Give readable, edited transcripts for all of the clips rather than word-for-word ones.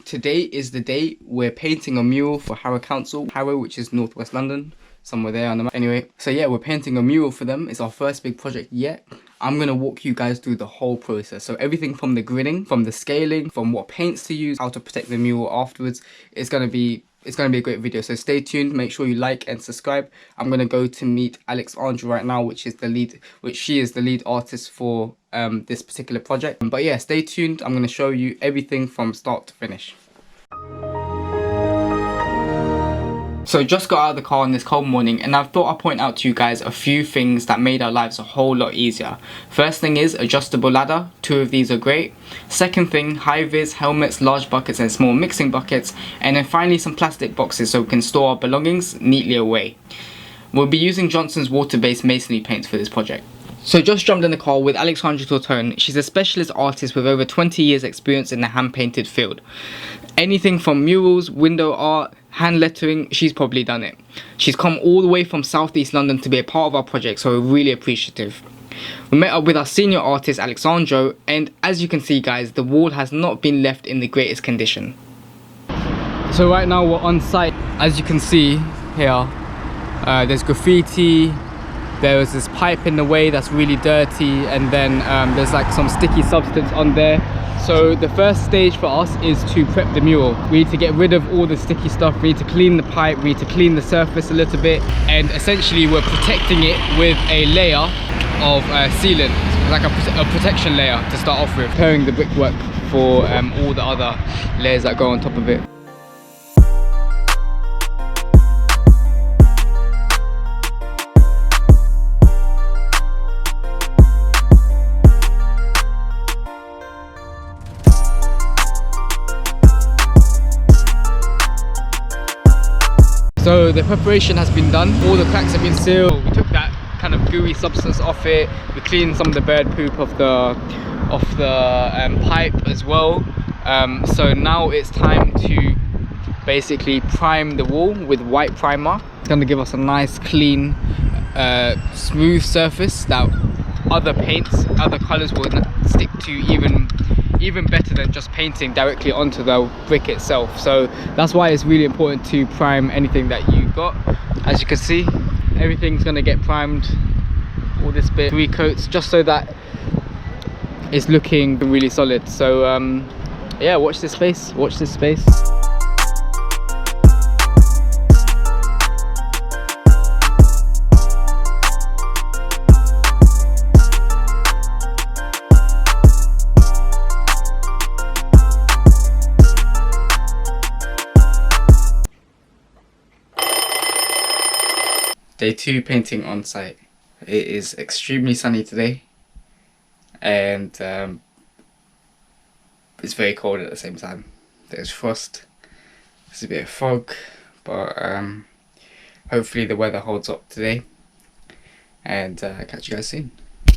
Today is the day we're painting a mural for Harrow Council. Harrow, which is northwest London, somewhere there on the map. Anyway, so yeah, we're painting a mural for them. It's our first big project yet. I'm gonna walk you guys through the whole process. So everything from the gridding, from the scaling, from what paints to use, how to protect the mural afterwards. It's gonna be a great video, so stay tuned. Make sure you like and subscribe. I'm gonna go to meet Alexandra right now, she is the lead artist for this particular project. But yeah, stay tuned. I'm gonna show you everything from start to finish. So just got out of the car on this cold morning, and I thought I'd point out to you guys a few things that made our lives a whole lot easier. First thing is adjustable ladder. 2 of these are great. Second thing, high-vis helmets, large buckets and small mixing buckets. And then finally some plastic boxes so we can store our belongings neatly away. We'll be using Johnson's water-based masonry paints for this project. So just jumped in the car with Alexandra Tortone. She's a specialist artist with over 20 years experience in the hand-painted field. Anything from murals, window art, hand lettering, she's probably done it. She's come all the way from southeast London to be a part of our project, so we're really appreciative. We met up with our senior artist Alexandro, and as you can see guys, the wall has not been left in the greatest condition. So right now we're on site. As you can see here, there's graffiti. There was this pipe in the way that's really dirty, and then there's like some sticky substance on there. So the first stage for us is to prep the mural. We need to get rid of all the sticky stuff. We need to clean the pipe, we need to clean the surface a little bit, and essentially we're protecting it with a layer of sealant, like a protection layer to start off with, preparing the brickwork for all the other layers that go on top of it. So the preparation has been done, all the cracks have been sealed. We took that kind of gooey substance off it, we cleaned some of the bird poop off the pipe as well. So now it's time to basically prime the wall with white primer. It's going to give us a nice clean smooth surface that other paints, other colours will stick to even better than just painting directly onto the brick itself. So that's why it's really important to prime anything that you got. As you can see, everything's going to get primed, all this bit, 3 coats, just so that it's looking really solid. So yeah, watch this space, watch this space. Day 2 painting on site. It is extremely sunny today, and it's very cold at the same time. There's frost, there's a bit of fog, but hopefully the weather holds up today, and catch you guys soon.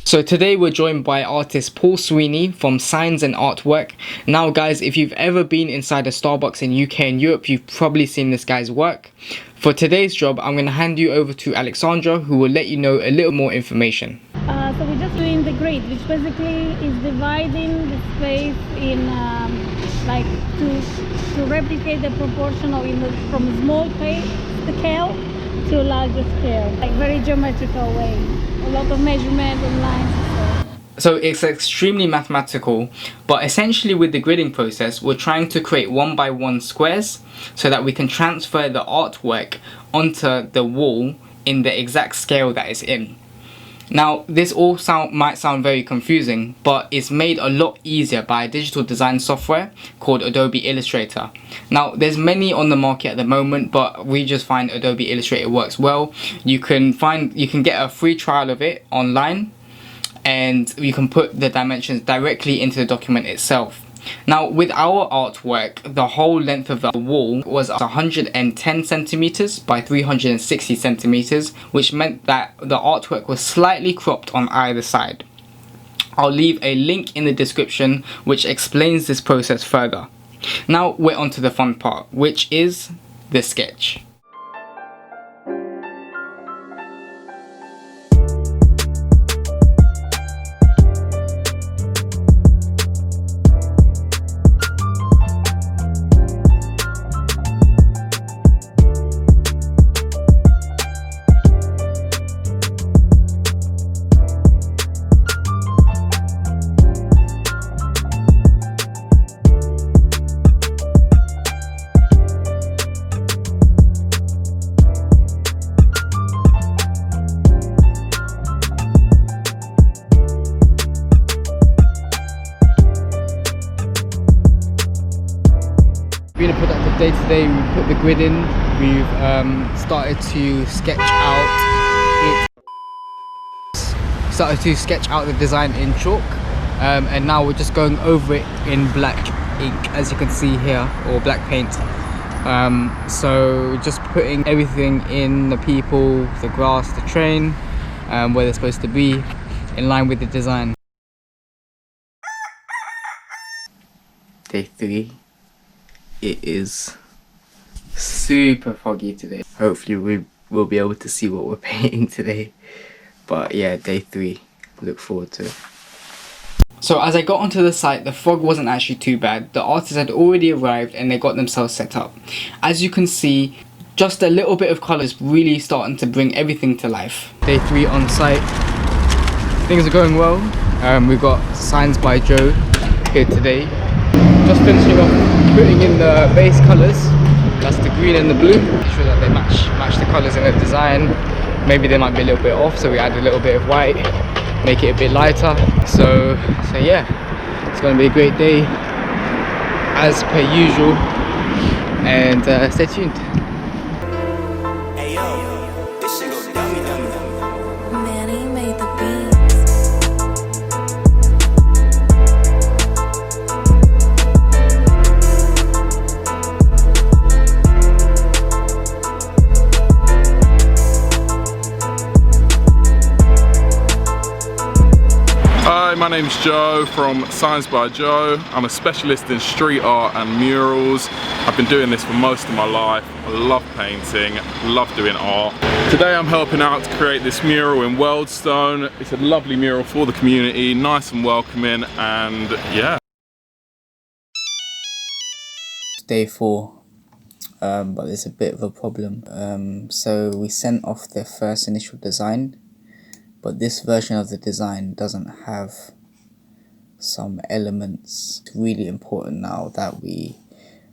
So today we're joined by artist Paul Sweeney from Signs and Artwork. Now guys, if you've ever been inside a Starbucks in UK and Europe, you've probably seen this guy's work. For today's job, I'm going to hand you over to Alexandra, who will let you know a little more information. So we're just doing the grid, which basically is dividing the space in like to replicate the proportion of from a small scale to a larger scale, like very geometrical way. A lot of measurement and lines and stuff. So it's extremely mathematical, but essentially with the gridding process, we're trying to create 1 by 1 squares so that we can transfer the artwork onto the wall in the exact scale that it's in. Now, this all might sound very confusing, but it's made a lot easier by a digital design software called Adobe Illustrator. Now, there's many on the market at the moment, but we just find Adobe Illustrator works well. You can get a free trial of it online, and you can put the dimensions directly into the document itself. Now, with our artwork, the whole length of the wall was 110 centimeters by 360 centimeters, which meant that the artwork was slightly cropped on either side. I'll leave a link in the description which explains this process further. Now we're on to the fun part, which is the sketch. today we put the grid in. We've started to sketch out the design in chalk, and now we're just going over it in black ink, as you can see here, or black paint. So just putting everything in, the people, the grass, the train, where they're supposed to be, in line with the design. Day 3. It is super foggy today. Hopefully we will be able to see what we're painting today. But yeah, day 3. Look forward to it. So as I got onto the site, the fog wasn't actually too bad. The artists had already arrived and they got themselves set up. As you can see, just a little bit of colour is really starting to bring everything to life. Day 3 on site. Things are going well. We've got Signs by Joe here today. Just finishing off putting in the base colours. That's the green and the blue. Make sure that they match the colours in the design. Maybe they might be a little bit off, so we add a little bit of white, make it a bit lighter. So yeah, it's going to be a great day as per usual, and stay tuned. Hey yo, this shit go dummy dummy. Manny made the beats. Hi, my name's Joe from Signs by Joe. I'm a specialist in street art and murals. I've been doing this for most of my life. I love painting, love doing art. Today I'm helping out to create this mural in Weldstone. It's a lovely mural for the community, nice and welcoming, and yeah. Day 4, but there's a bit of a problem. So we sent off the first initial design, but this version of the design doesn't have some elements. It's really important now that we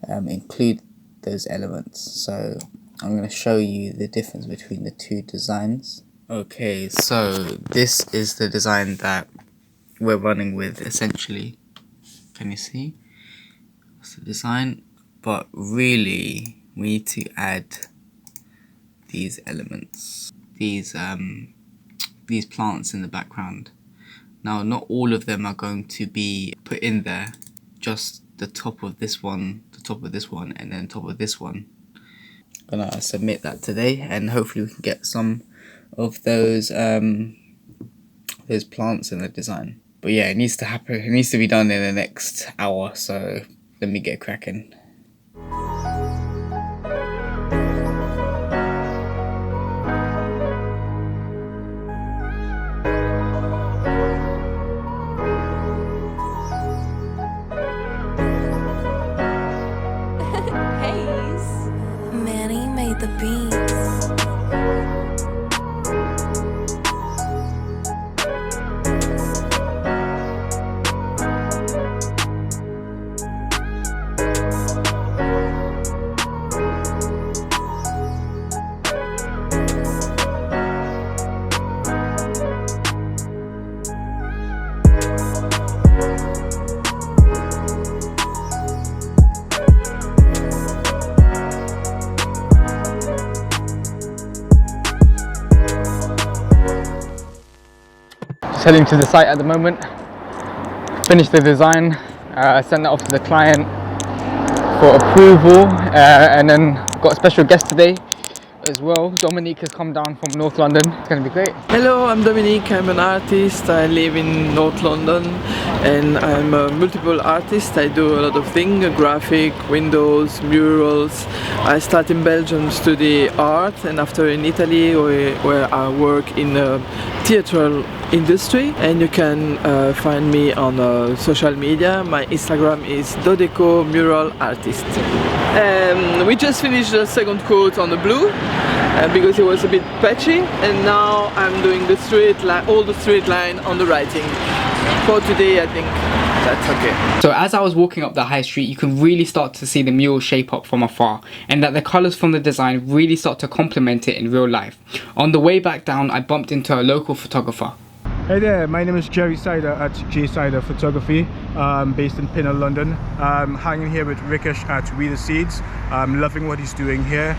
include those elements. So I'm going to show you the difference between the two designs. Okay, so this is the design that we're running with essentially. Can you see? That's the design, but really we need to add these elements, these plants in the background. Now, not all of them are going to be put in there, just the top of this one, the top of this one, and then top of this one. I'm gonna submit that today, and hopefully we can get some of those plants in the design. But yeah, it needs to happen. It needs to be done in the next hour. So let me get cracking. Manny made the beats. Just heading to the site at the moment. Finished the design, sent that off to the client for approval, and then got a special guest today as well. Dominique has come down from North London. It's going to be great. Hello, I'm Dominique, I'm an artist. I live in North London and I'm a multiple artist. I do a lot of things, graphic, windows, murals. I start in Belgium, study art, and after in Italy where I work in the theatrical industry. And you can find me on social media. My Instagram is Dodeco Mural Artist. We just finished the second coat on the blue because it was a bit patchy, and now I'm doing the all the straight line on the writing. For today I think that's okay. So as I was walking up the high street, you can really start to see the mural shape up from afar, and that the colours from the design really start to complement it in real life. On the way back down, I bumped into a local photographer. Hey there, my name is Jerry Sider at J Sider Photography, based in Pinner, London. Hanging here with Rikesh at We The Seeds. Loving what he's doing here.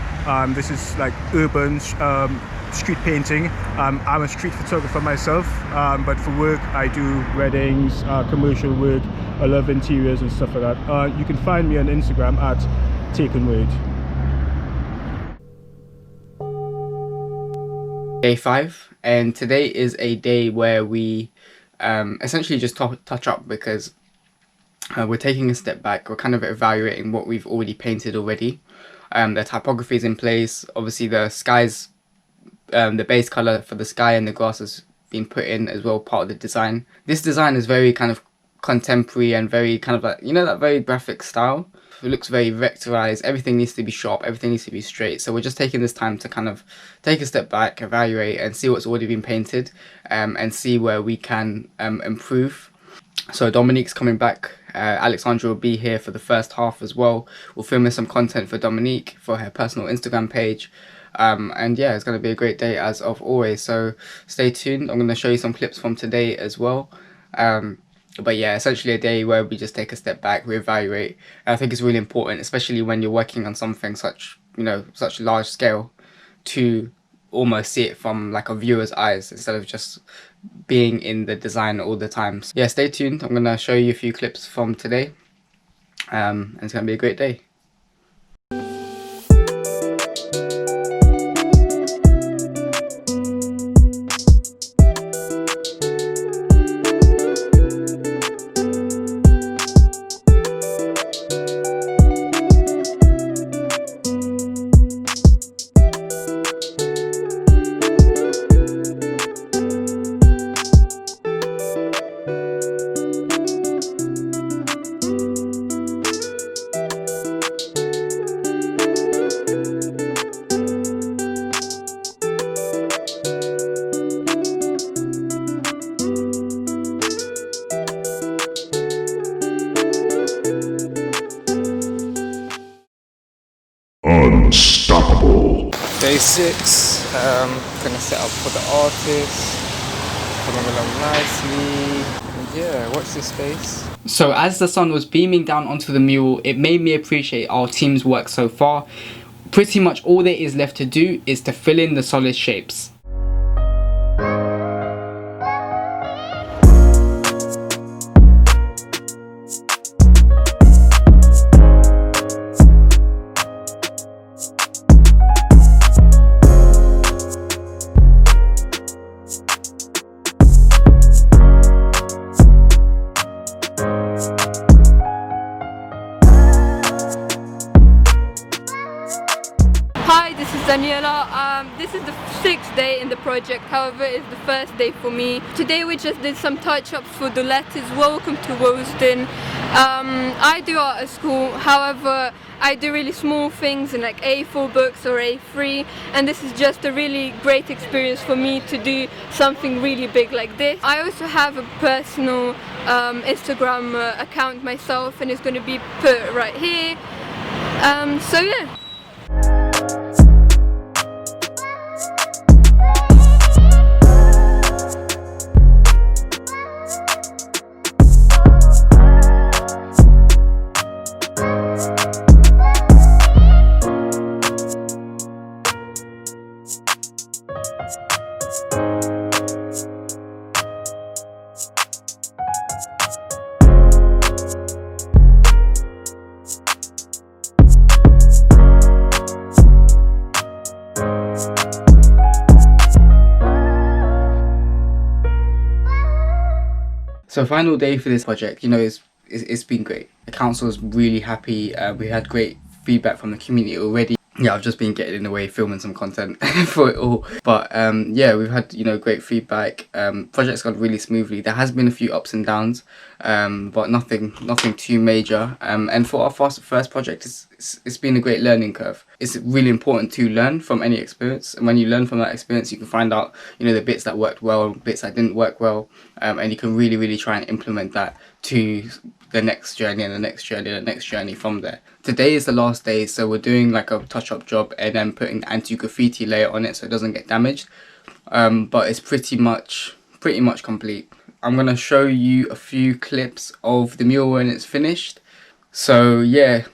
This is like urban street painting. I'm a street photographer myself, but for work I do weddings, commercial work. I love interiors and stuff like that. You can find me on Instagram at Taken Word. Day 5, and today is a day where we essentially just touch up because we're taking a step back. We're kind of evaluating what we've already painted already. The typography is in place. Obviously the skies, the base color for the sky and the grass has been put in as well, part of the design. This design is very kind of contemporary and very kind of like, you know, that very graphic style. It looks very vectorized. Everything needs to be sharp, everything needs to be straight. So we're just taking this time to kind of take a step back, evaluate and see what's already been painted, and see where we can improve. So Dominique's coming back. Alexandra will be here for the first half as well. We'll film some content for Dominique for her personal Instagram page. And yeah, it's going to be a great day as of always. So stay tuned. I'm going to show you some clips from today as well. But yeah, essentially a day where we just take a step back, we evaluate. And I think it's really important, especially when you're working on something such, you know, such large scale, to almost see it from like a viewer's eyes instead of just being in the design all the time. So yeah, stay tuned. I'm going to show you a few clips from today. And it's going to be a great day. Unstoppable. Day 6, gonna set up for the artist, coming along nicely, and yeah, watch this space. So as the sun was beaming down onto the mural, it made me appreciate our team's work so far. Pretty much all there is left to do is to fill in the solid shapes. Hi, this is Daniela. This is the 6th day in the project, however it's the first day for me. Today we just did some touch-ups for the letters, welcome to Woolston. I do art at school, however I do really small things in like A4 books or A3, and this is just a really great experience for me to do something really big like this. I also have a personal Instagram account myself, and it's going to be put right here. So yeah. So final day for this project, you know, it's been great. The council is really happy. We had great feedback from the community already. Yeah, I've just been getting in the way filming some content for it all. But yeah, we've had, you know, great feedback. Project's gone really smoothly. There has been a few ups and downs, but nothing too major. And for our first project, it's been a great learning curve. It's really important to learn from any experience, and when you learn from that experience, you can find out, you know, the bits that worked well, bits that didn't work well, and you can really try and implement that to the next journey and the next journey and the next journey from there. Today is the last day, so we're doing like a touch-up job and then putting the anti-graffiti layer on it so it doesn't get damaged. But it's pretty much pretty much complete. I'm gonna show you a few clips of the mural when it's finished. So yeah,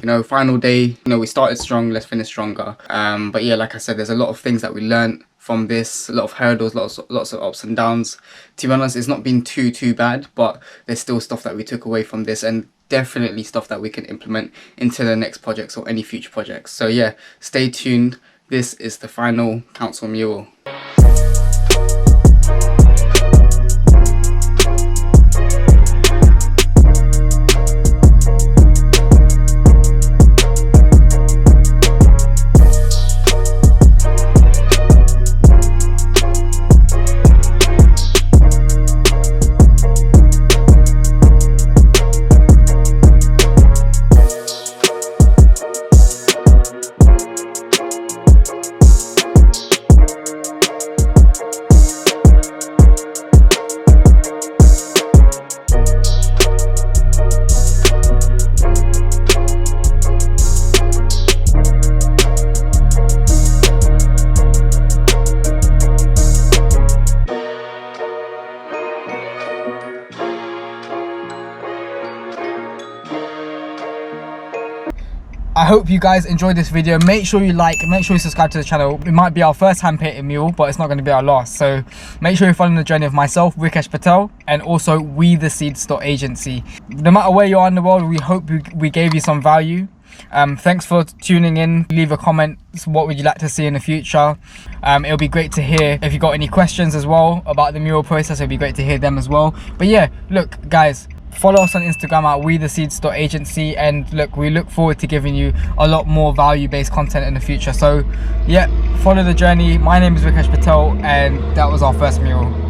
you know, final day, you know, we started strong, let's finish stronger. But yeah, like I said, there's a lot of things that we learned from this, a lot of hurdles, lots of ups and downs. To be honest, it's not been too bad, but there's still stuff that we took away from this, and definitely stuff that we can implement into the next projects or any future projects. So yeah, stay tuned. This is the final council mural. I hope you guys enjoyed this video. Make sure you like, make sure you subscribe to the channel. It might be our first hand painted mural, but it's not going to be our last. So make sure you're following the journey of myself, Rikesh Patel, and also We The Seeds Agency. No matter where you are in the world, we hope we gave you some value. Thanks for tuning in. Leave a comment, what would you like to see in the future. It'll be great to hear if you got any questions as well about the mural process. It'll be great to hear them as well. But yeah, look guys, follow us on Instagram at WeTheSeeds.agency, and look, we look forward to giving you a lot more value-based content in the future. So yeah, follow the journey. My name is Rikesh Patel, and that was our first mural.